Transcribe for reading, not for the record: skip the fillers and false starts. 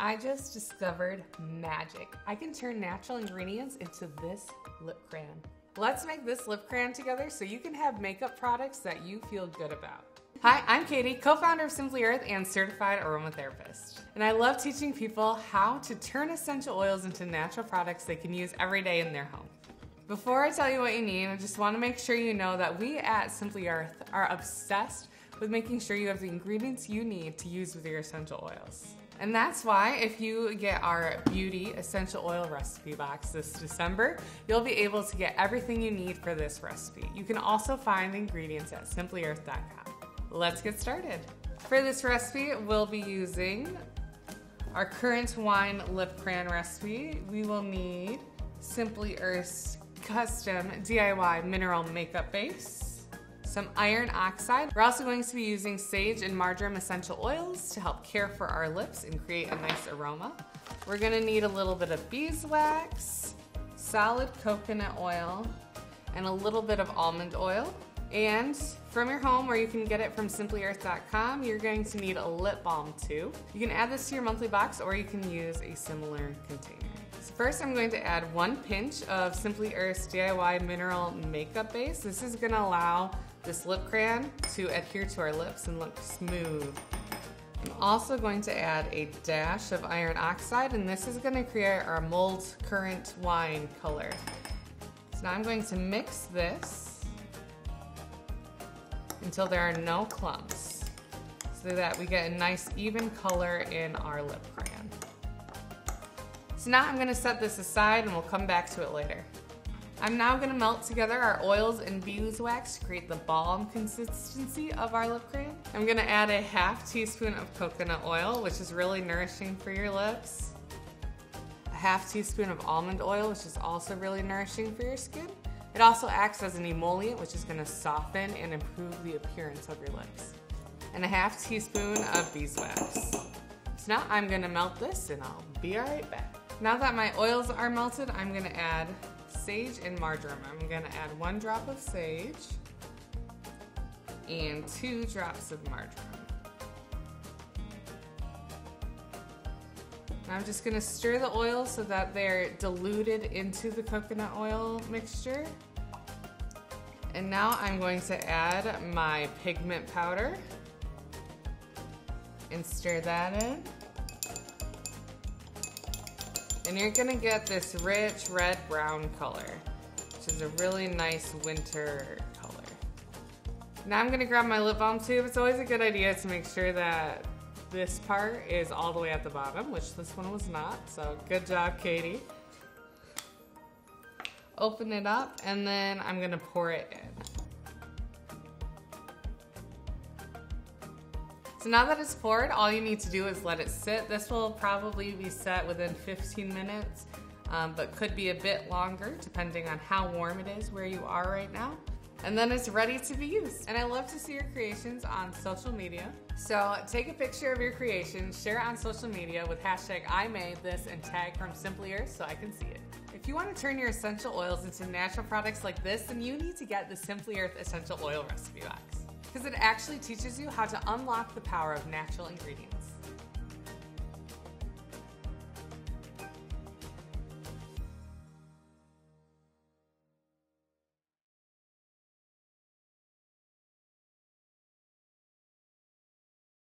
I just discovered magic. I can turn natural ingredients into this lip crayon. Let's make this lip crayon together so you can have makeup products that you feel good about. Hi, I'm Katie, co-founder of Simply Earth and certified aromatherapist. And I love teaching people how to turn essential oils into natural products they can use every day in their home. Before I tell you what you need, I just want to make sure you know that we at Simply Earth are obsessed with making sure you have the ingredients you need to use with your essential oils. And that's why if you get our beauty essential oil recipe box this December, you'll be able to get everything you need for this recipe. You can also find the ingredients at simplyearth.com. Let's get started. For this recipe, we'll be using our Currant wine lip crayon recipe. We will need Simply Earth's custom DIY mineral makeup base, some iron oxide. We're also going to be using sage and marjoram essential oils to help care for our lips and create a nice aroma. We're gonna need a little bit of beeswax, solid coconut oil, and a little bit of almond oil. And from your home, or you can get it from simplyearth.com, you're going to need a lip balm too. You can add this to your monthly box, or you can use a similar container. So first, I'm going to add 1 pinch of Simply Earth's DIY mineral makeup base. This is gonna allow this lip crayon to adhere to our lips and look smooth. I'm also going to add a dash of iron oxide, and this is going to create our mulled currant wine color. So now I'm going to mix this until there are no clumps, so that we get a nice even color in our lip crayon. So now I'm going to set this aside and we'll come back to it later. I'm now going to melt together our oils and beeswax to create the balm consistency of our lip crayon. I'm going to add a ½ teaspoon of coconut oil, which is really nourishing for your lips. A ½ teaspoon of almond oil, which is also really nourishing for your skin. It also acts as an emollient, which is going to soften and improve the appearance of your lips. And a ½ teaspoon of beeswax. So now I'm going to melt this and I'll be right back. Now that my oils are melted, I'm going to add sage and marjoram. I'm going to add 1 drop of sage and 2 drops of marjoram. Now I'm just going to stir the oils so that they're diluted into the coconut oil mixture. And now I'm going to add my pigment powder and stir that in. And you're gonna get this rich red-brown color, which is a really nice winter color. Now I'm gonna grab my lip balm tube. It's always a good idea to make sure that this part is all the way at the bottom, which this one was not, so good job, Katie. Open it up, and then I'm gonna pour it in. So now that it's poured, all you need to do is let it sit. This will probably be set within 15 minutes, but could be a bit longer depending on how warm it is where you are right now. And then it's ready to be used. And I love to see your creations on social media. So take a picture of your creation, share it on social media with #IMadeThis and tag from Simply Earth so I can see it. If you want to turn your essential oils into natural products like this, then you need to get the Simply Earth Essential Oil Recipe Box, because it actually teaches you how to unlock the power of natural ingredients.